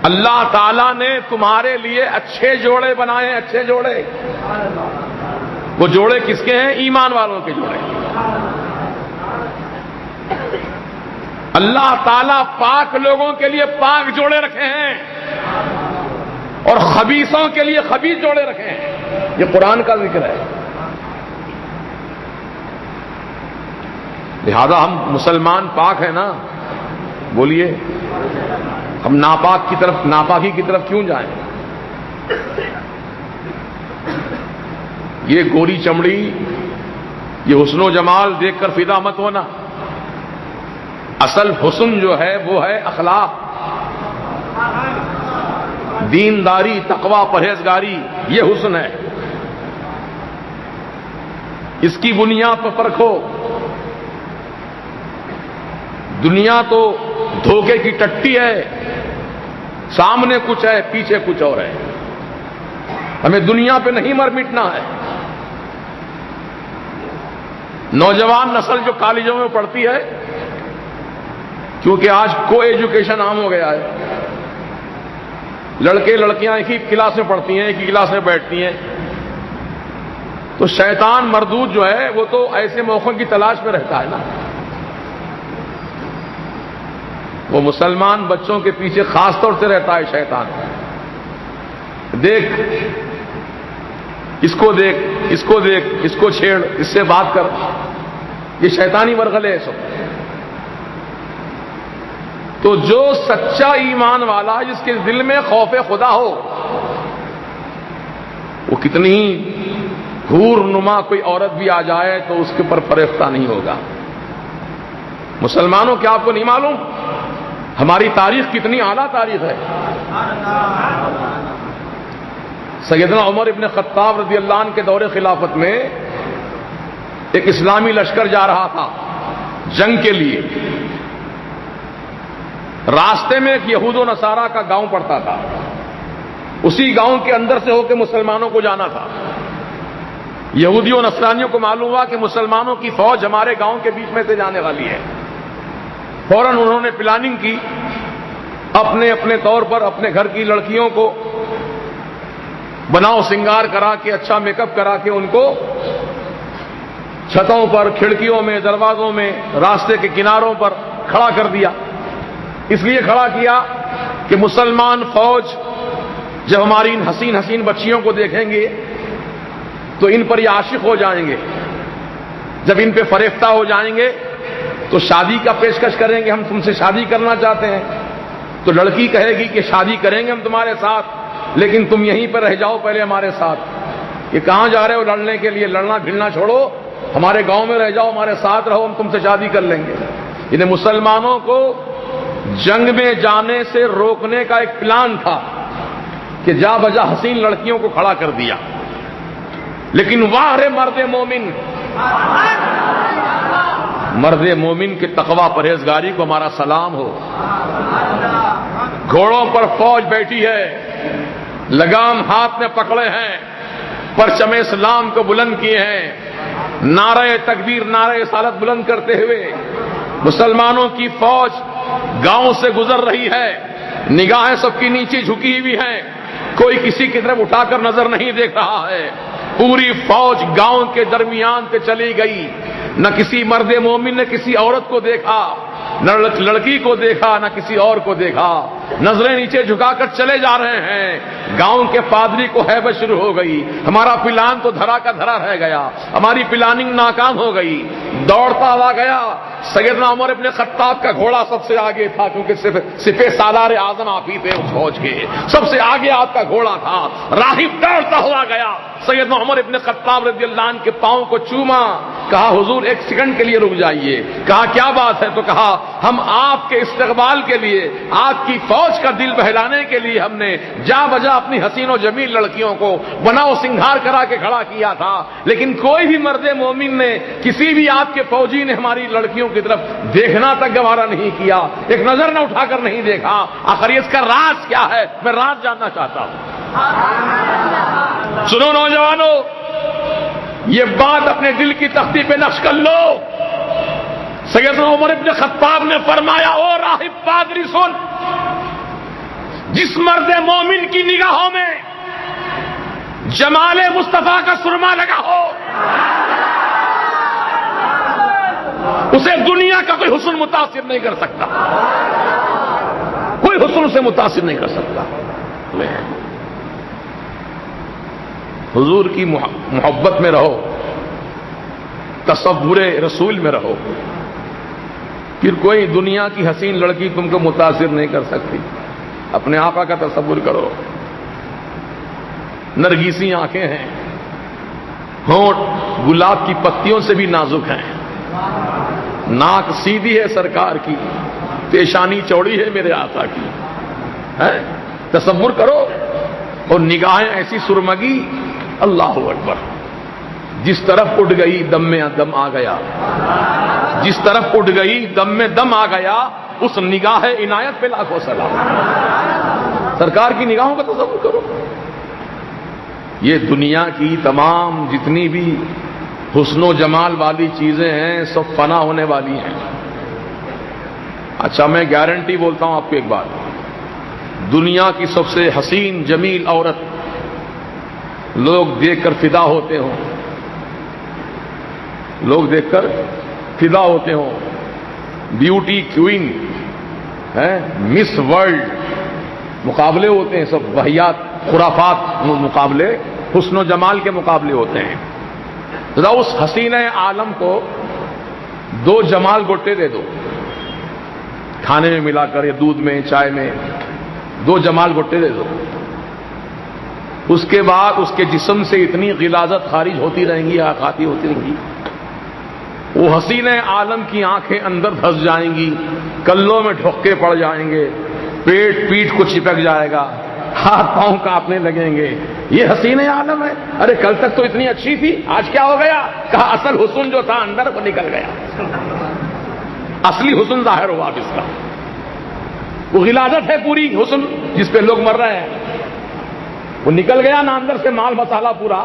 اللہ تعالیٰ نے تمہارے لیے اچھے جوڑے بنائے ہیں، اچھے جوڑے۔ وہ جوڑے کس کے ہیں؟ ایمان والوں کے جوڑے۔ اللہ تعالیٰ پاک لوگوں کے لیے پاک جوڑے رکھے ہیں اور خبیثوں کے لیے خبیث جوڑے رکھے ہیں۔ یہ قرآن کا ذکر ہے۔ لہذا ہم مسلمان پاک ہیں نا، بولیے ہم ناپاکی کی طرف کیوں جائیں؟ یہ گوری چمڑی، یہ حسن و جمال دیکھ کر فدا مت ہونا۔ اصل حسن جو ہے وہ ہے اخلاق، دینداری، تقوی، پرہیزگاری، یہ حسن ہے۔ اس کی بنیاد پر پرکھو۔ دنیا تو دھوکے کی ٹٹی ہے، سامنے کچھ ہے پیچھے کچھ اور ہے۔ ہمیں دنیا پہ نہیں مر مٹنا ہے۔ نوجوان نسل جو کالجوں میں پڑھتی ہے، کیونکہ آج کو ایجوکیشن عام ہو گیا ہے، لڑکے لڑکیاں ایک ہی کلاس میں پڑھتی ہیں، ایک ہی کلاس میں بیٹھتی ہیں، تو شیطان مردود جو ہے وہ تو ایسے موقعوں کی تلاش میں رہتا ہے نا۔ وہ مسلمان بچوں کے پیچھے خاص طور سے رہتا ہے شیطان۔ دیکھ اس کو، دیکھ اس کو، دیکھ اس کو، چھیڑ اس سے بات کر، یہ شیطانی مرغلے ہے سب۔ تو جو سچا ایمان والا، جس کے دل میں خوف خدا ہو، وہ کتنی حور نما کوئی عورت بھی آ جائے تو اس کے اوپر فریفتہ نہیں ہوگا۔ مسلمانوں کیا آپ کو نہیں معلوم ہماری تاریخ کتنی اعلیٰ تاریخ ہے؟ سیدنا عمر ابن خطاب رضی اللہ عنہ کے دور خلافت میں ایک اسلامی لشکر جا رہا تھا جنگ کے لیے۔ راستے میں ایک یہود و نصارہ کا گاؤں پڑتا تھا، اسی گاؤں کے اندر سے ہو کے مسلمانوں کو جانا تھا۔ یہودیوں و نصرانیوں کو معلوم ہوا کہ مسلمانوں کی فوج ہمارے گاؤں کے بیچ میں سے جانے والی ہے۔ فوراً انہوں نے پلاننگ کی، اپنے اپنے طور پر اپنے گھر کی لڑکیوں کو بناؤ سنگار کرا کے، اچھا میک اپ کرا کے ان کو چھتوں پر، کھڑکیوں میں، دروازوں میں، راستے کے کناروں پر کھڑا کر دیا۔ اس لیے کھڑا کیا کہ مسلمان فوج جب ہماری ان حسین حسین بچیوں کو دیکھیں گے تو ان پر یہ عاشق ہو جائیں گے، جب ان پہ فریفتہ ہو جائیں گے تو شادی کا پیشکش کریں گے، ہم تم سے شادی کرنا چاہتے ہیں۔ تو لڑکی کہے گی کہ شادی کریں گے ہم تمہارے ساتھ، لیکن تم یہیں پر رہ جاؤ پہلے ہمارے ساتھ۔ یہ کہاں جا رہے ہو لڑنے کے لیے؟ لڑنا بھیڑنا چھوڑو، ہمارے گاؤں میں رہ جاؤ، ہمارے ساتھ رہو، ہم تم سے شادی کر لیں گے۔ انہیں مسلمانوں کو جنگ میں جانے سے روکنے کا ایک پلان تھا کہ جا بجا حسین لڑکیوں کو کھڑا کر دیا۔ لیکن واہ رے مرد مومن، مرد مومن کے تقوی پرہیزگاری کو ہمارا سلام ہو۔ گھوڑوں پر فوج بیٹھی ہے، لگام ہاتھ میں پکڑے ہیں، پرچم اسلام کو بلند کیے ہیں، نعرہ تکبیر، نعرہ رسالت بلند کرتے ہوئے مسلمانوں کی فوج گاؤں سے گزر رہی ہے۔ نگاہیں سب کی نیچے جھکی ہوئی ہیں، کوئی کسی کی طرف اٹھا کر نظر نہیں دیکھ رہا ہے۔ پوری فوج گاؤں کے درمیان سے چلی گئی، نہ کسی مرد مومن نے کسی عورت کو دیکھا، نہ لڑکی کو دیکھا، نہ کسی اور کو دیکھا، نظریں نیچے جھکا کر چلے جا رہے ہیں۔ گاؤں کے پادری کو ہیبت شروع ہو گئی، ہمارا پلان تو دھرا کا دھرا رہ گیا، ہماری پلاننگ ناکام ہو گئی۔ دوڑتا ہوا گیا، سیدنا عمر ابن خطاب کا گھوڑا سب سے آگے تھا، کیونکہ سپہ سالار اعظم آپ ہی تھے اس فوج کے، سب سے آگے آپ کا گھوڑا تھا۔ راہب دوڑتا ہوا گیا، سیدنا عمر ابن خطاب رضی اللہ عنہ کے پاؤں کو چوما، کہا حضور ایک سیکنڈ کے لیے رک جائیے۔ کہا کیا بات ہے؟ تو کہا ہم آپ کے استقبال کے لیے، آپ کی فوج کا دل بہلانے کے لیے ہم نے جا بجا اپنی حسین و جمیل لڑکیوں کو بناؤ سنگھار کرا کے کھڑا کیا تھا، لیکن کوئی بھی مرد مومن نے، کسی بھی آپ کے فوجی نے ہماری لڑکیوں کی طرف دیکھنا تک گوارا نہیں کیا، ایک نظر نہ اٹھا کر نہیں دیکھا۔ آخر اس کا راز کیا ہے؟ میں راز جاننا چاہتا ہوں۔ سنو نوجوانوں، یہ بات اپنے دل کی تختی پہ نقش کر لو۔ سیدنا عمر ابن خطاب نے فرمایا، او راہب پادری سن، جس مرد مومن کی نگاہوں میں جمال مصطفیٰ کا سرما لگا ہو، اسے دنیا کا کوئی حسن متاثر نہیں کر سکتا، کوئی حسن اسے متاثر نہیں کر سکتا۔ حضور کی محبت میں رہو، تصور رسول میں رہو، پھر کوئی دنیا کی حسین لڑکی تم کو متاثر نہیں کر سکتی۔ اپنے آقا کا تصور کرو، نرگیسی آنکھیں ہیں، ہونٹ گلاب کی پتیوں سے بھی نازک ہیں، ناک سیدھی ہے سرکار کی، پیشانی چوڑی ہے میرے آقا کی، تصور کرو، اور نگاہیں ایسی سرمگی، اللہ اکبر، جس طرف اٹھ گئی دم میں دم آ گیا، جس طرف اٹھ گئی دم میں دم آ گیا، اس نگاہ عنایت پہ لاکھوں سلام۔ سرکار کی نگاہوں کا تصور کرو۔ یہ دنیا کی تمام جتنی بھی حسن و جمال والی چیزیں ہیں سب فنا ہونے والی ہیں۔ اچھا میں گارنٹی بولتا ہوں آپ کو ایک بات، دنیا کی سب سے حسین جمیل عورت لوگ دیکھ کر فدا ہوتے ہوں، لوگ دیکھ کر فدا ہوتے ہوں، بیوٹی کوئین ہے، مس ورلڈ مقابلے ہوتے ہیں، سب وحیات خرافات مقابلے، حسن و جمال کے مقابلے ہوتے ہیں۔ ذرا اس حسین عالم کو دو جمال گٹے دے دو، کھانے میں ملا کر یا دودھ میں چائے میں دو جمال گٹے دے دو، اس کے بعد اس کے جسم سے اتنی غلاظت خارج ہوتی رہیں گی، آخاتی ہوتی رہیں گی، وہ حسین عالم کی آنکھیں اندر دھس جائیں گی، کلوں میں ڈھوکے پڑ جائیں گے، پیٹ کو چپک جائے گا، ہاتھ پاؤں کانپنے لگیں گے، یہ حسین عالم ہے۔ ارے کل تک تو اتنی اچھی تھی، آج کیا ہو گیا؟ کہا اصل حسن جو تھا اندر وہ نکل گیا، اصلی حسن ظاہر ہوا اب اس کا، وہ غلاظت ہے پوری حسن جس پہ لوگ مر رہے ہیں، وہ نکل گیا نا اندر سے مال مسالہ پورا۔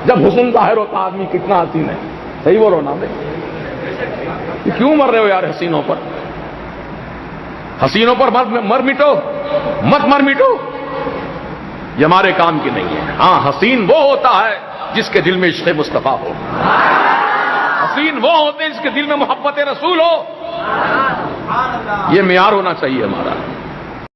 جب حسن ظاہر ہوتا آدمی کتنا حسین ہے، صحیح بولو نا بھائی، کیوں مر رہے ہو یار حسینوں پر؟ حسینوں پر مر مٹو، مت مر مٹو، یہ ہمارے کام کی نہیں ہے۔ ہاں حسین وہ ہوتا ہے جس کے دل میں عشق مصطفیٰ ہو، حسین وہ ہوتے ہیں جس کے دل میں محبت رسول ہو، یہ معیار ہونا چاہیے ہمارا۔